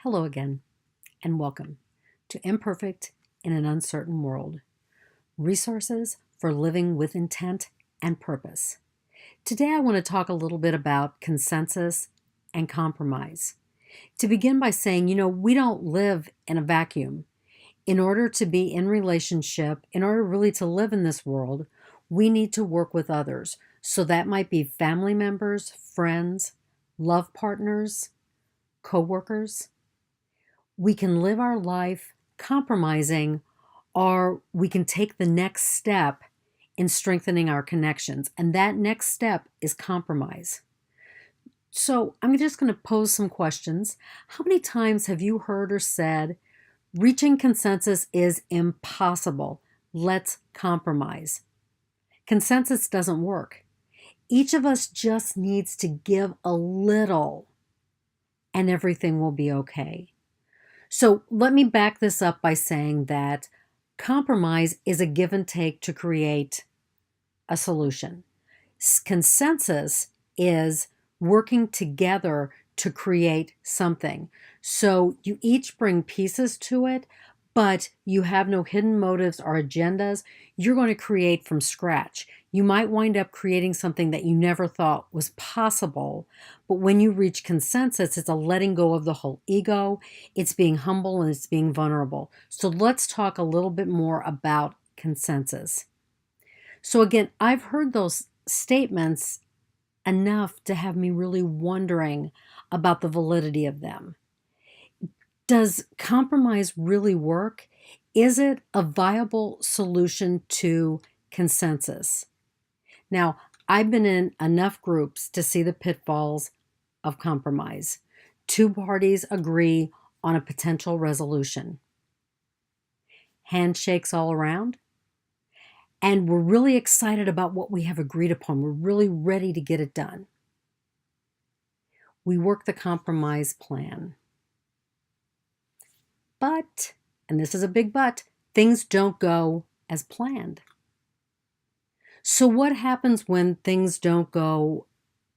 Hello again, and welcome to Imperfect in an Uncertain World, resources for living with intent and purpose. Today, I want to talk a little bit about consensus and compromise. To begin by saying, we don't live in a vacuum. In order to be in relationship, in order really to live in this world, we need to work with others. So that might be family members, friends, love partners, coworkers. We can live our life compromising, or we can take the next step in strengthening our connections. And that next step is compromise. So I'm just going to pose some questions. How many times have you heard or said, reaching consensus is impossible? Let's compromise. Consensus doesn't work. Each of us just needs to give a little, and everything will be okay. So let me back this up by saying that compromise is a give and take to create a solution. Consensus is working together to create something. So you each bring pieces to it, but you have no hidden motives or agendas. You're going to create from scratch. You might wind up creating something that you never thought was possible. But when you reach consensus, it's a letting go of the whole ego. It's being humble and it's being vulnerable. So let's talk a little bit more about consensus. So again, I've heard those statements enough to have me really wondering about the validity of them. Does compromise really work? Is it a viable solution to consensus? Now, I've been in enough groups to see the pitfalls of compromise. Two parties agree on a potential resolution. Handshakes all around. And we're really excited about what we have agreed upon. We're really ready to get it done. We work the compromise plan. But, and this is a big but, things don't go as planned. So what happens when things don't go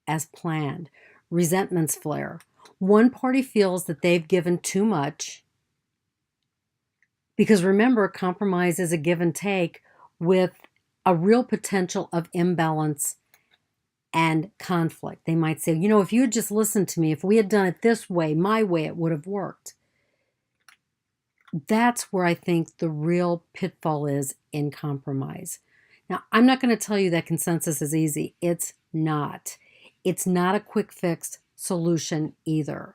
as planned? Resentments flare. One party feels that they've given too much, because remember, compromise is a give and take with a real potential of imbalance and conflict. They might say, if you had just listened to me, if we had done it this way, my way, it would have worked. That's where I think the real pitfall is in compromise. Now, I'm not going to tell you that consensus is easy. It's not. It's not a quick fix solution either.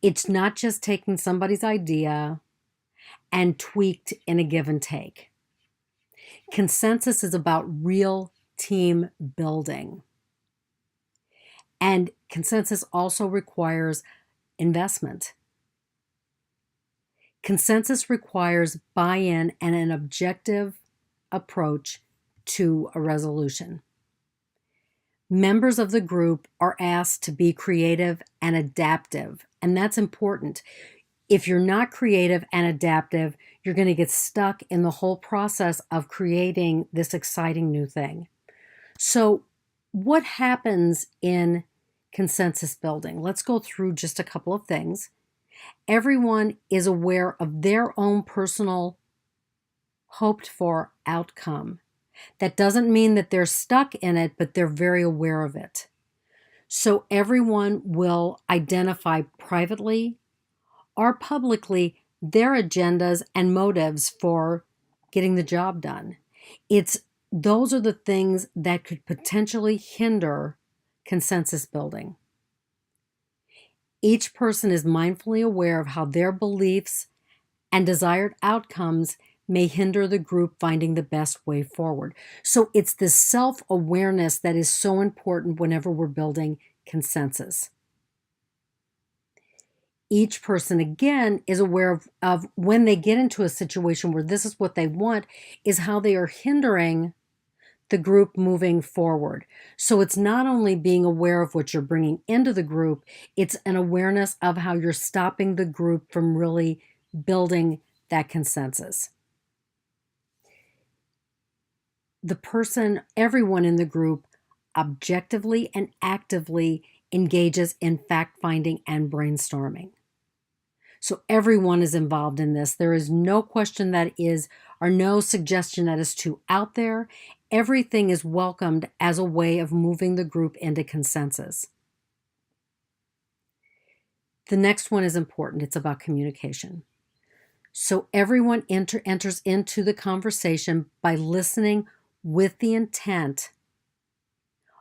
It's not just taking somebody's idea and tweaked in a give and take. Consensus is about real team building. And consensus also requires investment. Consensus requires buy-in and an objective approach to a resolution. Members of the group are asked to be creative and adaptive, and that's important. If you're not creative and adaptive, you're going to get stuck in the whole process of creating this exciting new thing. So, what happens in consensus building? Let's go through just a couple of things. Everyone is aware of their own personal hoped for outcome. That doesn't mean that they're stuck in it, but they're very aware of it. So everyone will identify privately or publicly their agendas and motives for getting the job done. Those are the things that could potentially hinder consensus building. Each person is mindfully aware of how their beliefs and desired outcomes may hinder the group finding the best way forward. So it's this self-awareness that is so important whenever we're building consensus. Each person, again, is aware of when they get into a situation where this is what they want, is how they are hindering the group moving forward. So it's not only being aware of what you're bringing into the group, it's an awareness of how you're stopping the group from really building that consensus. Everyone in the group objectively and actively engages in fact-finding and brainstorming. So everyone is involved in this. There is no question that is, or no suggestion that is too out there. Everything is welcomed as a way of moving the group into consensus. The next one is important. It's about communication. So everyone enters into the conversation by listening with the intent,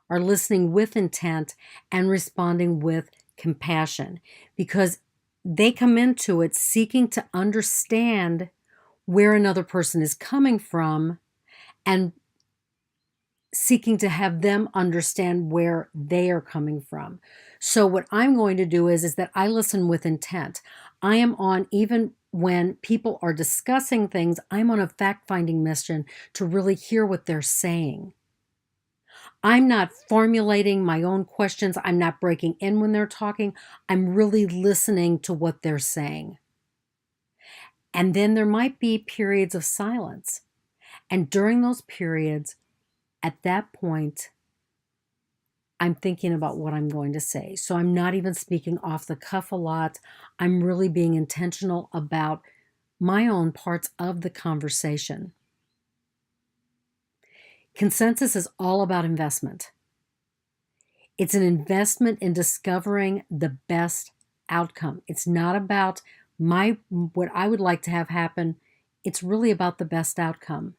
or listening with intent and responding with compassion, because they come into it seeking to understand where another person is coming from and seeking to have them understand where they are coming from. So what I'm going to do is that I listen with intent. I am on, even when people are discussing things, I'm on a fact-finding mission to really hear what they're saying. I'm not formulating my own questions. I'm not breaking in when they're talking. I'm really listening to what they're saying. And then there might be periods of silence. And during those periods, at that point, I'm thinking about what I'm going to say. So I'm not even speaking off the cuff a lot. I'm really being intentional about my own parts of the conversation. Consensus is all about investment. It's an investment in discovering the best outcome. It's not about what I would like to have happen. It's really about the best outcome.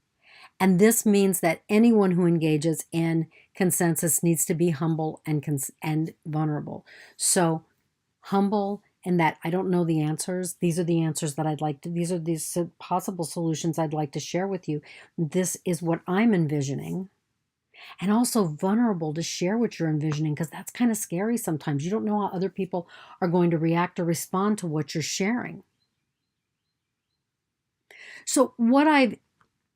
And this means that anyone who engages in consensus needs to be humble and vulnerable. So humble in that I don't know the answers. These are the answers that these are these possible solutions I'd like to share with you. This is what I'm envisioning. And also vulnerable to share what you're envisioning, because that's kind of scary sometimes. You don't know how other people are going to react or respond to what you're sharing. So what I've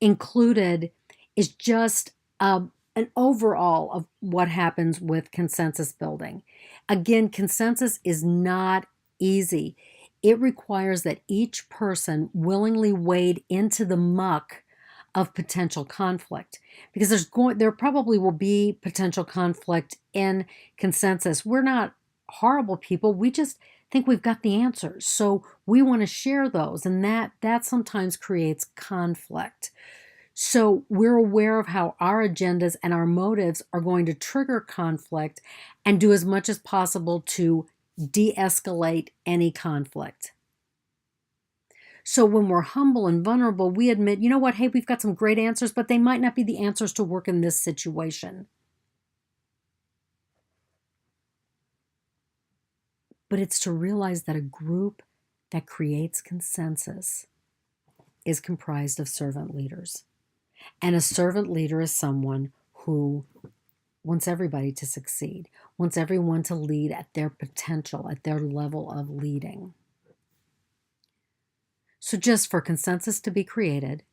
included is just an overall of what happens with consensus building. Again, consensus is not easy. It requires that each person willingly wade into the muck of potential conflict, because there probably will be potential conflict in consensus. We're not horrible people. We just think we've got the answers. So we want to share those, and that sometimes creates conflict. So we're aware of how our agendas and our motives are going to trigger conflict and do as much as possible to de-escalate any conflict. So when we're humble and vulnerable, we admit, you know what, hey, we've got some great answers, but they might not be the answers to work in this situation. But it's to realize that a group that creates consensus is comprised of servant leaders. And a servant leader is someone who wants everybody to succeed, wants everyone to lead at their potential, at their level of leading. So just for consensus to be created,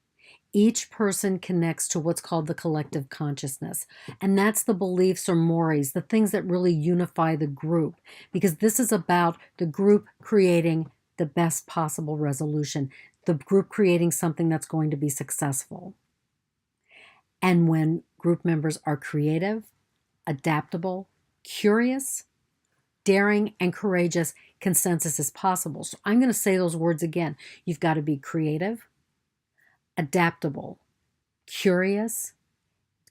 each person connects to what's called the collective consciousness. And that's the beliefs or mores, the things that really unify the group, because this is about the group creating the best possible resolution, the group creating something that's going to be successful. And when group members are creative, adaptable, curious, daring, and courageous, consensus is possible. So I'm going to say those words again. You've got to be creative, adaptable, curious,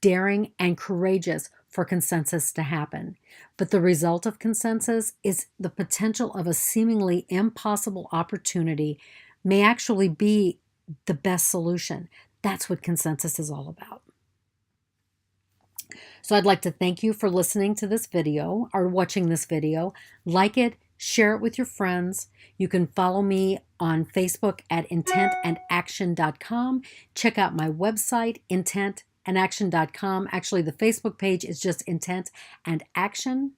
daring, and courageous for consensus to happen. But the result of consensus is the potential of a seemingly impossible opportunity may actually be the best solution. That's what consensus is all about. So I'd like to thank you for listening to this video or watching this video. Like it, share it with your friends. You can follow me on Facebook at intentandaction.com. Check out my website, intentandaction.com. Actually, the Facebook page is just Intent and Action.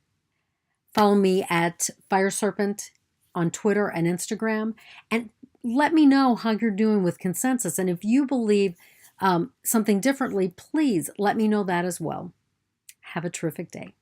Follow me at Fire Serpent on Twitter and Instagram. And let me know how you're doing with consensus. And if you believe something differently, please let me know that as well. Have a terrific day.